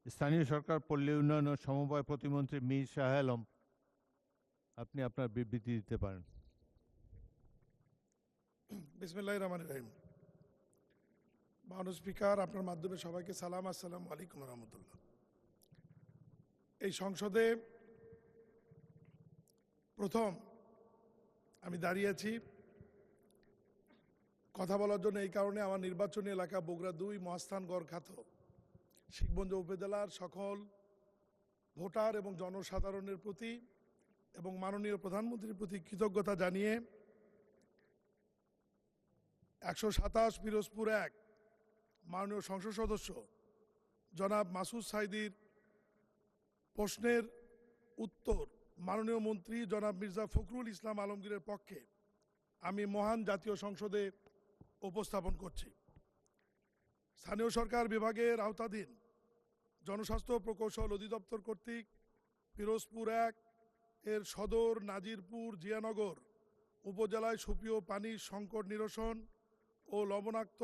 স্থানীয় সরকার, পল্লী উন্নয়ন ও সমবায় প্রতিমন্ত্রী মীর শাহ আলম, আপনি আপনার বিবৃতি দিতে পারেন। বিসমিল্লাহির রহমানির রহিম। মাননীয় স্পিকার, আপনার মাধ্যমে সবাইকে সালাম, আসসালামু আলাইকুম রহমতুল্লাহ। এই সংসদে প্রথম আমি দাঁড়িয়েছি কথা বলার জন্য। এই কারণে আমার নির্বাচনী এলাকা বগুড়া ২ মহাস্থানগড় খ্যাত শিখগঞ্জ উপজেলার সকল ভোটার এবং জনসাধারণের প্রতি এবং মাননীয় প্রধানমন্ত্রীর প্রতি কৃতজ্ঞতা জানিয়ে ১২৭ পিরোজপুর ১ মাননীয় সংসদ সদস্য জনাব মাসুদ সাইদির প্রশ্নের উত্তর মাননীয় মন্ত্রী জনাব মির্জা ফখরুল ইসলাম আলমগীরের পক্ষে আমি মহান জাতীয় সংসদে উপস্থাপন করছি। স্থানীয় সরকার বিভাগের আওতাধীন জনস্বাস্থ্য প্রকৌশল অধিদপ্তর কর্তৃক পিরোজপুর ১ এর সদর নাজিরপুর জিয়ানগর উপজেলায় সুপেয় পানির সংকট নিরসন ও লবণাক্ত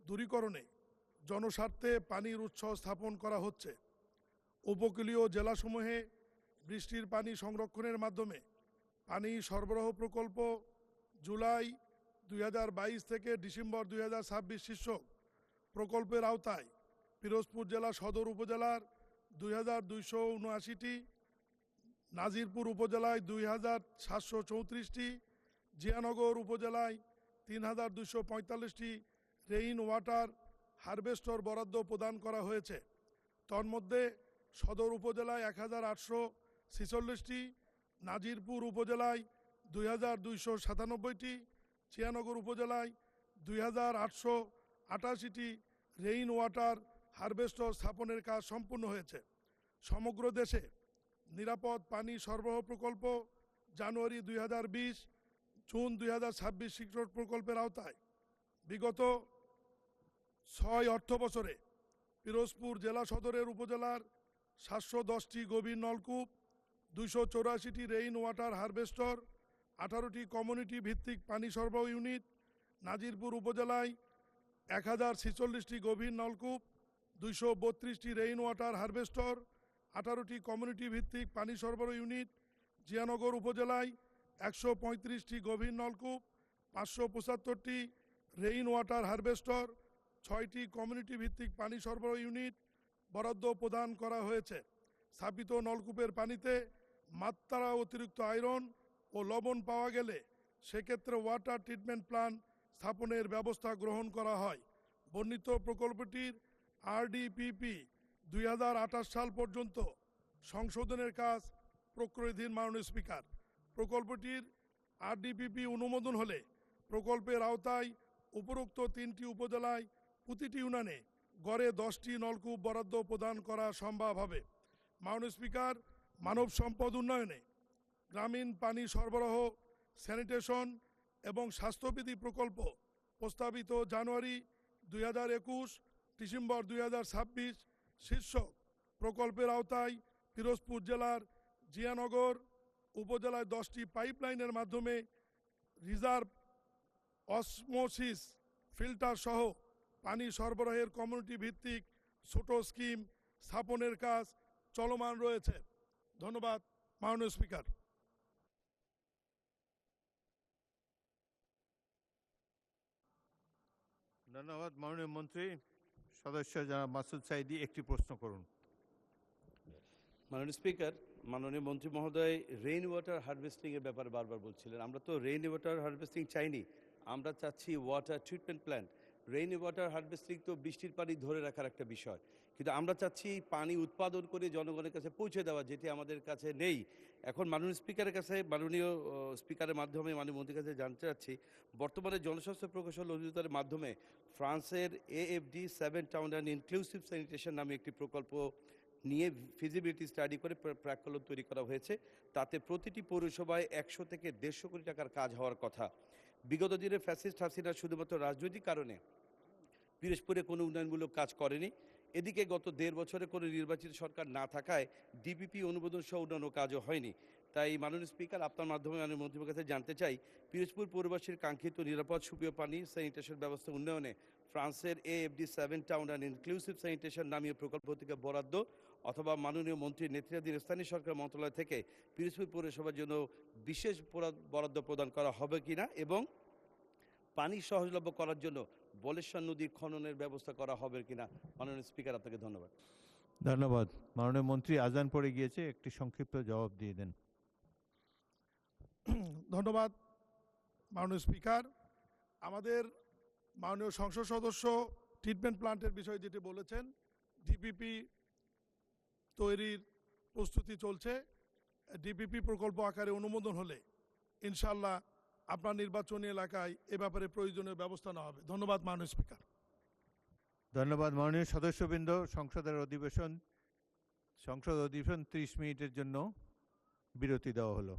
দূরীকরণে জনস্বার্থে পানির উৎস স্থাপন করা হচ্ছে। উপকূলীয় জেলাসমূহে বৃষ্টির পানি সংরক্ষণের মাধ্যমে পানি সরবরাহ প্রকল্প জুলাই ২০২২ থেকে ডিসেম্বর ২০২৬ শীর্ষক প্রকল্পের আওতায় পিরোজপুর জেলা সদর উপজেলার ২,২৭৯টি, নাজিরপুর উপজেলায় ২,৭34টি, জিয়ানগর উপজেলায় ৩,২৪৫টি রেইন ওয়াটার হারভেস্টর বরাদ্দ প্রদান করা হয়েছে। তন্মধ্যে সদর উপজেলায় ১,৮৪৬টি, নাজিরপুর উপজেলায় ২,২৯৭টি, জিয়ানগর উপজেলায় ২,৮৮৮টি রেইন ওয়াটার হারভেস্টর স্থাপনের কাজ সম্পূর্ণ হয়েছে। সমগ্র দেশে নিরাপদ পানি সরবরাহ প্রকল্প জানুয়ারি ২০২০ জুন ২০২৬ শিক্ষক প্রকল্পের আওতায় বিগত ৬ অর্থ বছরে পিরোজপুর জেলা সদরের উপজেলার ৭১০টি গভীর নলকূপ, ২৮৪টি রেইন ওয়াটার হারভেস্টর, 18টি কমিউনিটি ভিত্তিক পানি সরবরাহ ইউনিট, নাজিরপুর উপজেলায় ১,০৪৬টি গভীর নলকূপ, ২৩২টি রেইন ওয়াটার হারভেস্টর, 18টি কমিউনিটি ভিত্তিক পানি সরবরাহ ইউনিট, জিয়ানগর উপজেলায় ১৩৫টি গভীর নলকূপ, ৫৭৫টি রেইন ওয়াটার হারভেস্টর, 6টি কমিউনিটি ভিত্তিক পানি সরবরাহ ইউনিট বরাদ্দ প্রদান করা হয়েছে। স্থাপিত নলকূপের পানিতে মাত্রা অতিরিক্ত আয়রন ও লবণ পাওয়া গেলে সেক্ষেত্রে ওয়াটার ট্রিটমেন্ট প্ল্যান্ট স্থাপনের ব্যবস্থা গ্রহণ করা হয়। বর্ণিত প্রকল্পটির RDPP ২০২৮ সাল পর্যন্ত সংশোধনের কাজ প্রক্রিয়াধীন। মাননীয় স্পিকার, প্রকল্পটির RDPP অনুমোদন হলে প্রকল্পের আওতায় উপরোক্ত 3টি উপজেলায় প্রতিটি ইউনিয়নে গড়ে 10টি নলকূপ বরাদ্দ প্রদান করা সম্ভব হবে। মাননীয় স্পিকার, মানব সম্পদ উন্নয়নে গ্রামীণ পানি সরবরাহ, স্যানিটেশন এবং স্বাস্থ্যবিধি প্রকল্প প্রস্তাবিত জানুয়ারি ২০২১ ডিসেম্বর ২০২৬ শীর্ষক প্রকল্পের আওতায় পিরোজপুর জেলার জিয়ানগর উপজেলায় 10টি পাইপলাইনের মাধ্যমে রিজার্ভ অসমোসিস ফিল্টার সহ পানি সরবরাহের কমিউনিটি ভিত্তিক ছোট স্কিম স্থাপনের কাজ চলমান রয়েছে। ধন্যবাদ মাননীয় স্পিকার। ধন্যবাদ মাননীয় মন্ত্রী। সদস্য জনাব মাসুদ সাইদি, একটি প্রশ্ন করুন। মাননীয় স্পিকার, মাননীয় মন্ত্রী মহোদয় রেইন ওয়াটার হারভেস্টিংয়ের ব্যাপারে বারবার বলছিলেন। আমরা তো রেইন ওয়াটার হারভেস্টিং চাইনি, আমরা চাচ্ছি water treatment plant. Rain water harvesting তো বৃষ্টির পানি ধরে রাখার একটা বিষয়, কিন্তু আমরা চাচ্ছি পানি উৎপাদন করে জনগণের কাছে পৌঁছে দেওয়া, যেটি আমাদের কাছে নেই। এখন মাননীয় স্পিকারের কাছে, মাননীয় স্পিকারের মাধ্যমে মাননীয় মন্ত্রীর কাছে জানতে চাচ্ছি, বর্তমানে জনস্বাস্থ্য প্রকৌশল অধিদপ্তরের মাধ্যমে ফ্রান্সের AFD 7 town and inclusive sanitation নামে একটি প্রকল্প নিয়ে ফিজিবিলিটি স্টাডি করে প্রাক্কলন তৈরি করা হয়েছে। তাতে প্রতিটি পৌরসভায় ১০০ থেকে ১৫০ কোটি টাকার কাজ হওয়ার কথা। বিগত দিনে ফ্যাসিস্ট হাসিনা শুধুমাত্র রাজনৈতিক কারণে পিরোজপুরে কোনো উন্নয়নমূলক কাজ করেনি। এদিকে গত ১.৫ বছরে কোনো নির্বাচিত সরকার না থাকায় DPP অনুমোদন সহ অন্যান্য কাজও হয়নি। তাই মাননীয় স্পিকার, আপনার মাধ্যমে মাননীয় মন্ত্রীর কাছে জানতে চাই, পিরোজপুর পৌরবাসীর কাঙ্ক্ষিত নিরাপদ সুপেয় পানি স্যানিটেশন ব্যবস্থা উন্নয়নে ফ্রান্সের AFD7 town and inclusive sanitation নামীয় প্রকল্প থেকে বরাদ্দ অথবা মাননীয় মন্ত্রীর নেতৃত্বাধীন স্থানীয় সরকার মন্ত্রণালয় থেকে পিরোজপুর পৌরসভার জন্য বিশেষ বরাদ্দ প্রদান করা হবে কিনা, এবং পানি সহজলভ্য করার জন্য বলেশ্বর নদীর খননের ব্যবস্থা করা হবে কিনা। মাননীয় স্পিকার, আপনাকে ধন্যবাদ। ধন্যবাদ। মাননীয় মন্ত্রী, আজান পড়ে গিয়েছে, একটি সংক্ষিপ্ত জবাব দিয়ে দেন। ধন্যবাদ মাননীয় স্পিকার। আমাদের মাননীয় সংসদ সদস্য ট্রিটমেন্ট প্ল্যান্টের বিষয়ে যেটি বলেছেন, ডিপিপি তৈরির প্রস্তুতি চলছে। ডিপিপি প্রকল্প আকারে অনুমোদন হলে ইনশাল্লাহ আপনার নির্বাচনী এলাকায় এ ব্যাপারে প্রয়োজনীয় ব্যবস্থা নেওয়া হবে। ধন্যবাদ মাননীয় স্পিকার। ধন্যবাদ মাননীয় সদস্যবৃন্দ। সংসদ অধিবেশন 30 মিনিটের জন্য বিরতি দেওয়া হলো।